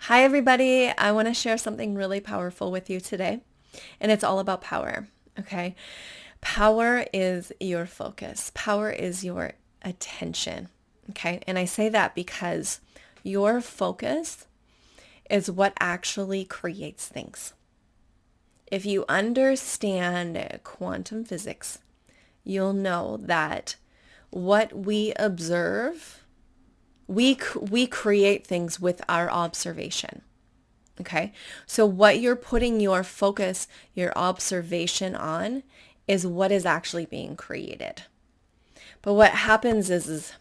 Hi, everybody. I want to share something really powerful with you today, and it's all about power. Okay. Power is your focus, power is your attention. Okay. And I say that because your focus is what actually creates things. If you understand quantum physics, you'll know that what we observe, we create things with our observation. Okay. So what you're putting your focus, your observation on is what is actually being created. But what happens is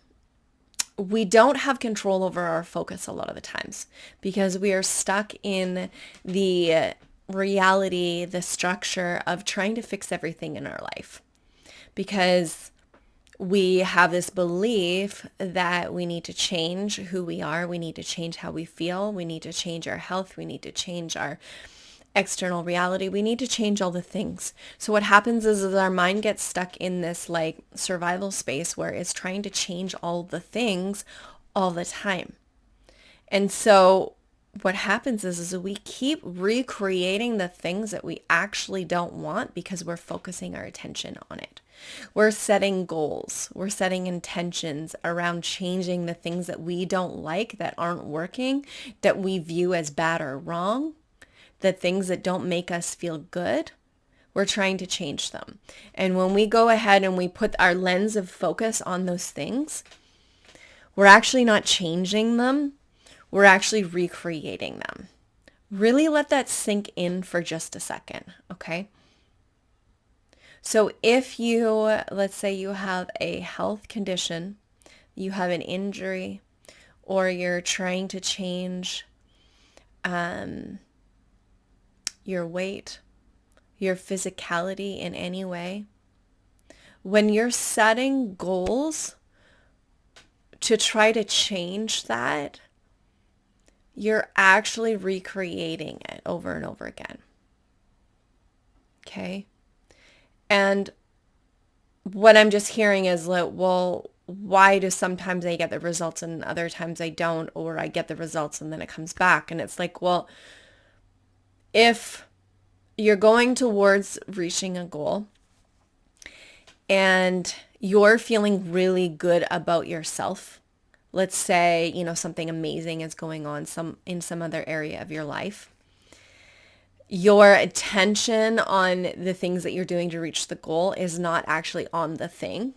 we don't have control over our focus a lot of the times because we are stuck in the reality, the structure of trying to fix everything in our life. Because we have this belief that we need to change who we are. We need to change how we feel. We need to change our health. We need to change our external reality. We need to change all the things. So what happens is our mind gets stuck in this like survival space where it's trying to change all the things all the time. And so what happens is we keep recreating the things that we actually don't want because we're focusing our attention on it. We're setting goals. We're setting intentions around changing the things that we don't like, that aren't working, that we view as bad or wrong, the things that don't make us feel good. We're trying to change them. And when we go ahead and we put our lens of focus on those things, we're actually not changing them. We're actually recreating them. Really let that sink in for just a second, okay? So if you, let's say you have a health condition, you have an injury, or you're trying to change your weight, your physicality in any way, when you're setting goals to try to change that, you're actually recreating it over and over again. Okay? And what I'm just hearing is like, well, why do sometimes I get the results and other times I don't, or I get the results and then it comes back? And it's like, well, if you're going towards reaching a goal and you're feeling really good about yourself, let's say, something amazing is going on in some other area of your life, your attention on the things that you're doing to reach the goal is not actually on the thing.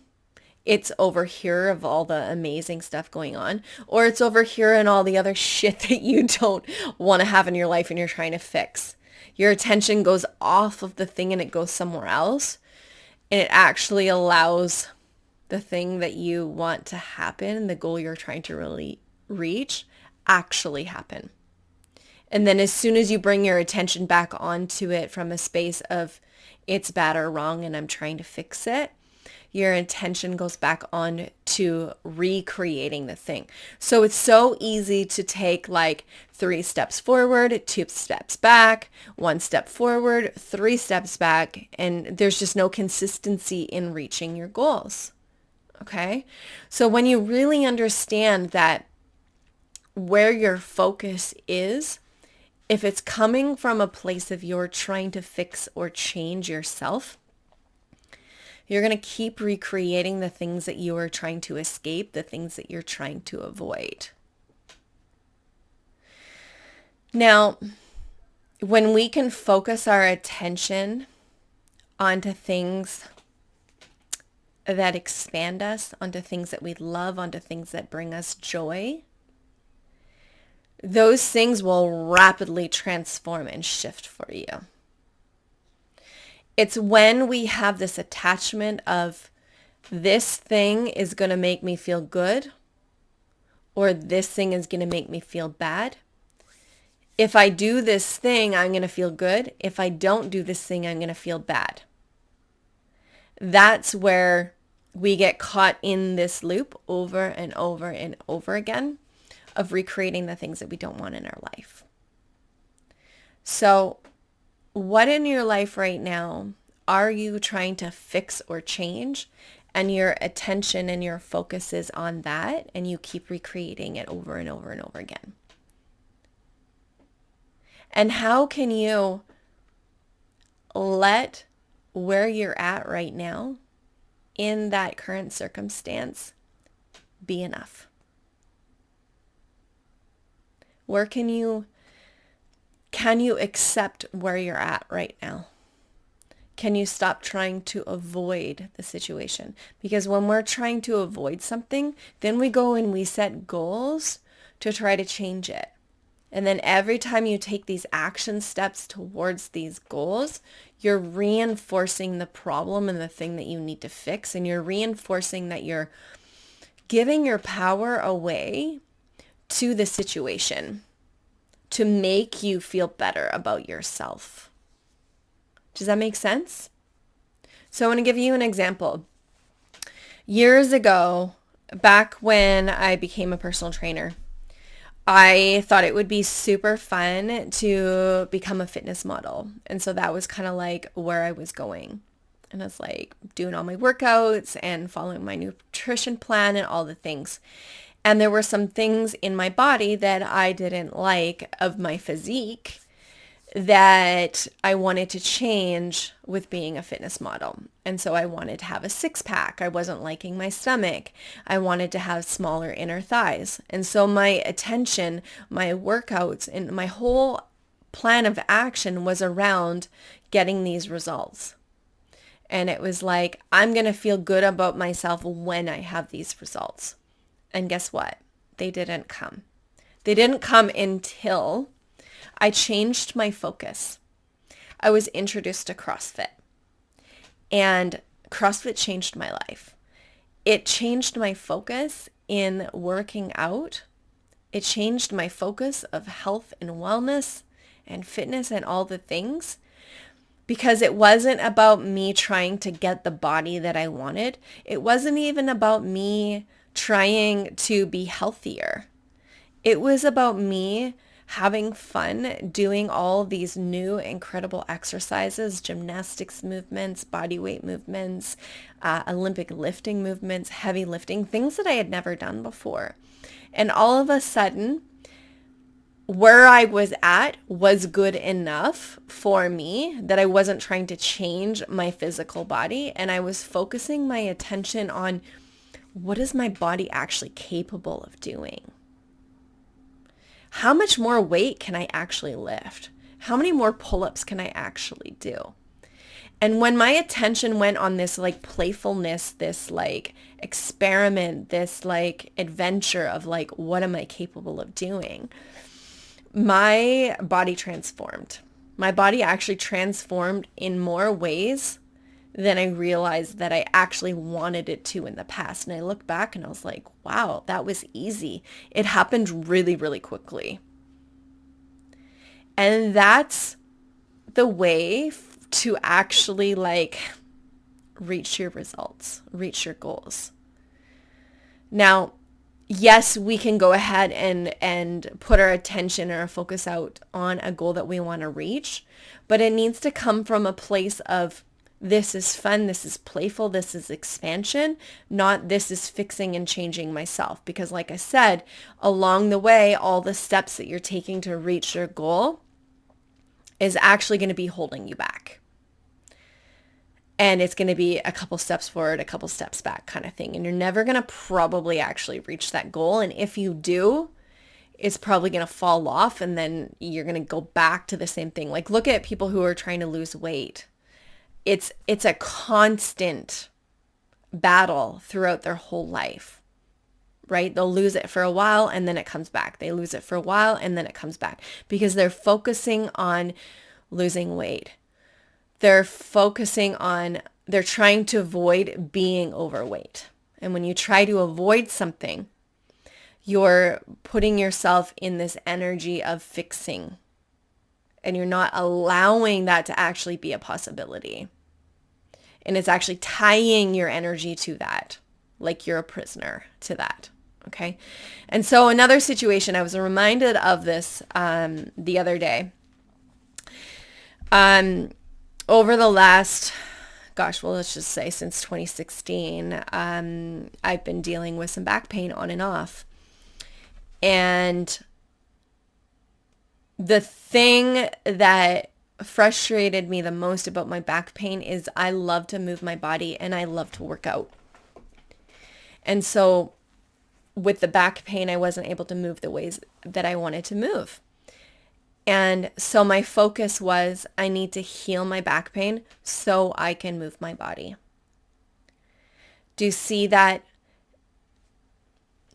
It's over here of all the amazing stuff going on, or it's over here and all the other shit that you don't want to have in your life and you're trying to fix. Your attention goes off of the thing and it goes somewhere else. And it actually allows the thing that you want to happen, the goal you're trying to really reach, actually happen. And then as soon as you bring your attention back onto it from a space of it's bad or wrong and I'm trying to fix it, your attention goes back on to recreating the thing. So it's so easy to take like 3 steps forward, 2 steps back, 1 step forward, 3 steps back, and there's just no consistency in reaching your goals. Okay? So when you really understand that where your focus is, if it's coming from a place of you're trying to fix or change yourself, you're going to keep recreating the things that you are trying to escape, the things that you're trying to avoid. Now, when we can focus our attention onto things that expand us, onto things that we love, onto things that bring us joy, those things will rapidly transform and shift for you. It's when we have this attachment of this thing is going to make me feel good or this thing is going to make me feel bad. If I do this thing, I'm going to feel good. If I don't do this thing, I'm going to feel bad. That's where we get caught in this loop over and over and over again of recreating the things that we don't want in our life. So what in your life right now are you trying to fix or change? And your attention and your focus is on that, and you keep recreating it over and over and over again. And how can you let where you're at right now in that current circumstance be enough? Where can you accept where you're at right now? Can you stop trying to avoid the situation? Because when we're trying to avoid something, then we go and we set goals to try to change it. And then every time you take these action steps towards these goals, you're reinforcing the problem and the thing that you need to fix. And you're reinforcing that you're giving your power away to the situation to make you feel better about yourself. Does that make sense? So I want to give you an example. Years ago, back when I became a personal trainer, I thought it would be super fun to become a fitness model. And so that was kind of like where I was going. And I was like doing all my workouts and following my nutrition plan and all the things. And there were some things in my body that I didn't like of my physique that I wanted to change with being a fitness model. And so I wanted to have a six pack. I wasn't liking my stomach. I wanted to have smaller inner thighs. And so my attention, my workouts, and my whole plan of action was around getting these results. And it was like, I'm going to feel good about myself when I have these results. And guess what? They didn't come. They didn't come until I changed my focus. I was introduced to CrossFit, and CrossFit changed my life. It changed my focus in working out. It changed my focus of health and wellness and fitness and all the things, because it wasn't about me trying to get the body that I wanted. It wasn't even about me trying to be healthier. It was about me having fun doing all these new incredible exercises, gymnastics movements, body weight movements, Olympic lifting movements, heavy lifting, things that I had never done before. And all of a sudden, where I was at was good enough for me that I wasn't trying to change my physical body, and I was focusing my attention on what is my body actually capable of doing? How much more weight can I actually lift? How many more pull-ups can I actually do? And when my attention went on this like playfulness, this like experiment, this like adventure of like, what am I capable of doing? My body transformed. My body actually transformed in more ways than I realized that I actually wanted it to in the past. And I look back and I was like, wow, that was easy. It happened really, really quickly. And that's the way to actually like reach your results, reach your goals. Now, yes, we can go ahead and put our attention or our focus out on a goal that we want to reach, but it needs to come from a place of this is fun, this is playful, this is expansion, not this is fixing and changing myself. Because like I said, along the way, all the steps that you're taking to reach your goal is actually going to be holding you back. And it's going to be a couple steps forward, a couple steps back kind of thing. And you're never going to probably actually reach that goal. And if you do, it's probably going to fall off, and then you're going to go back to the same thing. Like look at people who are trying to lose weight. It's a constant battle throughout their whole life, right? They'll lose it for a while and then it comes back. They lose it for a while and then it comes back because they're focusing on losing weight. They're trying to avoid being overweight. And when you try to avoid something, you're putting yourself in this energy of fixing, and you're not allowing that to actually be a possibility. And it's actually tying your energy to that, like you're a prisoner to that. Okay. And so another situation, I was reminded of this the other day. Over the last, let's just say since 2016, I've been dealing with some back pain on and off. And The thing that frustrated me the most about my back pain is I love to move my body and I love to work out. And so with the back pain, I wasn't able to move the ways that I wanted to move. And so my focus was, I need to heal my back pain so I can move my body. Do you see that?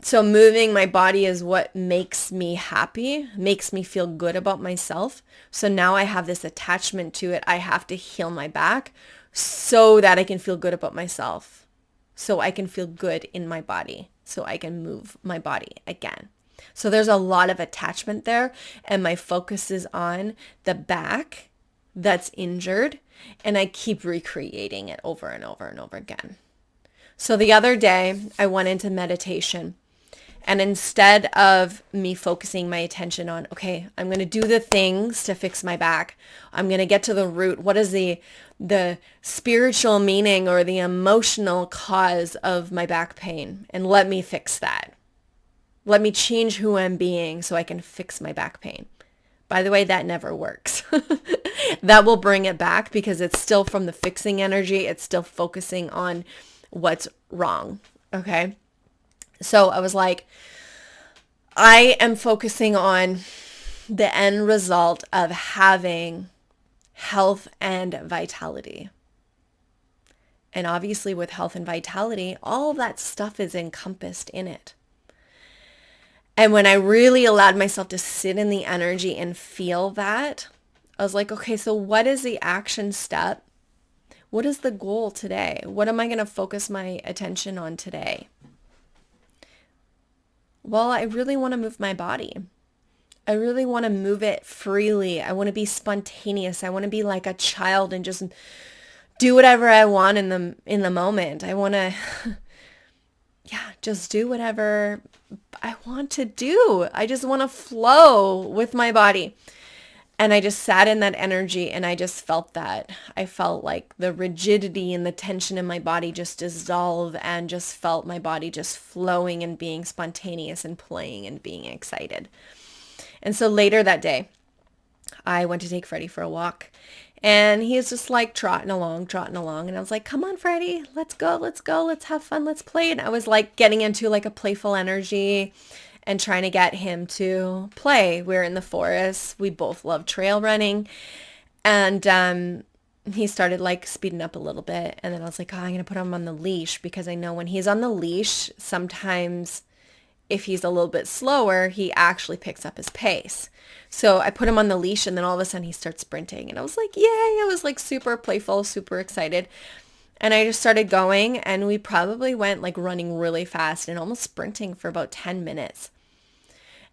So moving my body is what makes me happy, makes me feel good about myself. So now I have this attachment to it. I have to heal my back so that I can feel good about myself. So I can feel good in my body. So I can move my body again. So there's a lot of attachment there. And my focus is on the back that's injured. And I keep recreating it over and over and over again. So the other day I went into meditation. And instead of me focusing my attention on, okay, I'm going to do the things to fix my back. I'm going to get to the root. What is the spiritual meaning or the emotional cause of my back pain? And let me fix that. Let me change who I'm being so I can fix my back pain. By the way, that never works. That will bring it back because it's still from the fixing energy. It's still focusing on what's wrong. Okay. So I was like, I am focusing on the end result of having health and vitality. And obviously with health and vitality, all of that stuff is encompassed in it. And when I really allowed myself to sit in the energy and feel that, I was like, okay, so what is the action step? What is the goal today? What am I going to focus my attention on today? Well, I really want to move my body. I really want to move it freely. I want to be spontaneous. I want to be like a child and just do whatever I want in the moment. I want to just do whatever I want to do. I just want to flow with my body. And I just sat in that energy and I just felt that. I felt like the rigidity and the tension in my body just dissolve and just felt my body just flowing and being spontaneous and playing and being excited. And so later that day, I went to take Freddie for a walk and he was just like trotting along. And I was like, come on, Freddie, let's go, let's have fun, let's play. And I was like getting into like a playful energy and trying to get him to play. We're in the forest. We both love trail running. And he started like speeding up a little bit. And then I was like, I'm going to put him on the leash because I know when he's on the leash, sometimes if he's a little bit slower, he actually picks up his pace. So I put him on the leash and then all of a sudden he starts sprinting. And I was like, yay. I was like super playful, super excited. And I just started going and we probably went like running really fast and almost sprinting for about 10 minutes.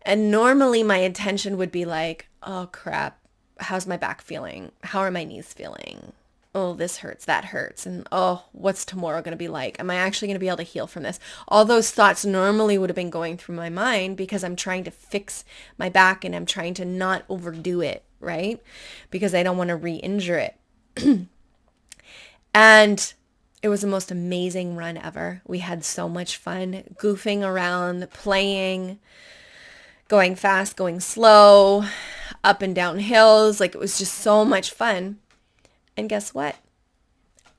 And normally my intention would be like, oh crap, how's my back feeling? How are my knees feeling? Oh, this hurts, that hurts. And oh, what's tomorrow going to be like? Am I actually going to be able to heal from this? All those thoughts normally would have been going through my mind because I'm trying to fix my back and I'm trying to not overdo it, right? Because I don't want to re-injure it. And it was the most amazing run ever. We had so much fun goofing around, playing, going fast, going slow, up and down hills. Like it was just so much fun. And guess what?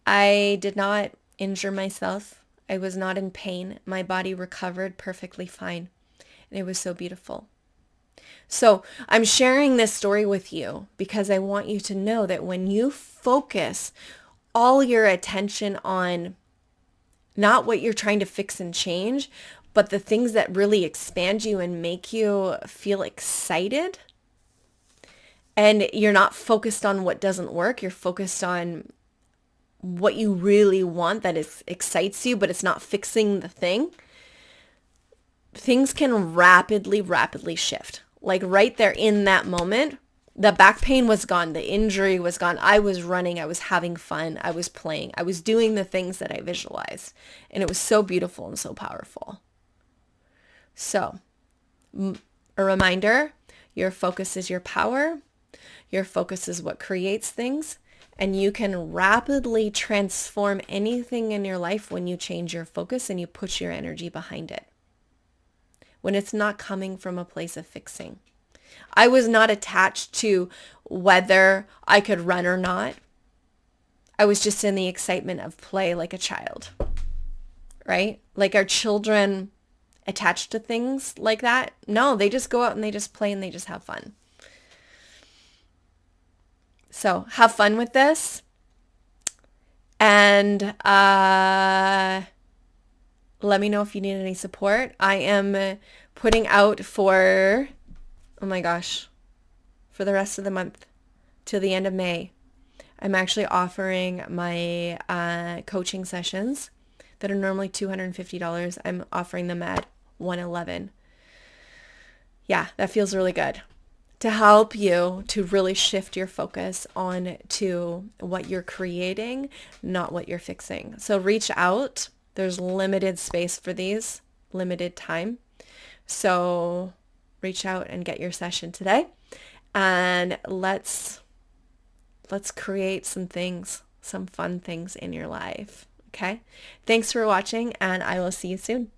I did not injure myself. I was not in pain. My body recovered perfectly fine. And it was so beautiful. So I'm sharing this story with you because I want you to know that when you focus all your attention on not what you're trying to fix and change, but the things that really expand you and make you feel excited, and you're not focused on what doesn't work, you're focused on what you really want that excites you, but it's not fixing the thing, things can rapidly shift. Like right there in that moment, the back pain was gone. The injury was gone. I was running. I was having fun. I was playing. I was doing the things that I visualized. And it was so beautiful and so powerful. So, a reminder, your focus is your power. Your focus is what creates things. And you can rapidly transform anything in your life when you change your focus and you put your energy behind it. When it's not coming from a place of fixing. I was not attached to whether I could run or not. I was just in the excitement of play like a child, right? Like, our children attached to things like that? No, they just go out and they just play and they just have fun. So have fun with this. And let me know if you need any support. I am putting out for, oh my gosh, for the rest of the month till the end of May. I'm actually offering my coaching sessions that are normally $250. I'm offering them at $111. Yeah, that feels really good. To help you to really shift your focus on to what you're creating, not what you're fixing. So reach out. There's limited space for these, limited time. So reach out and get your session today. And let's create some things, some fun things in your life. Okay? Thanks for watching, and I will see you soon.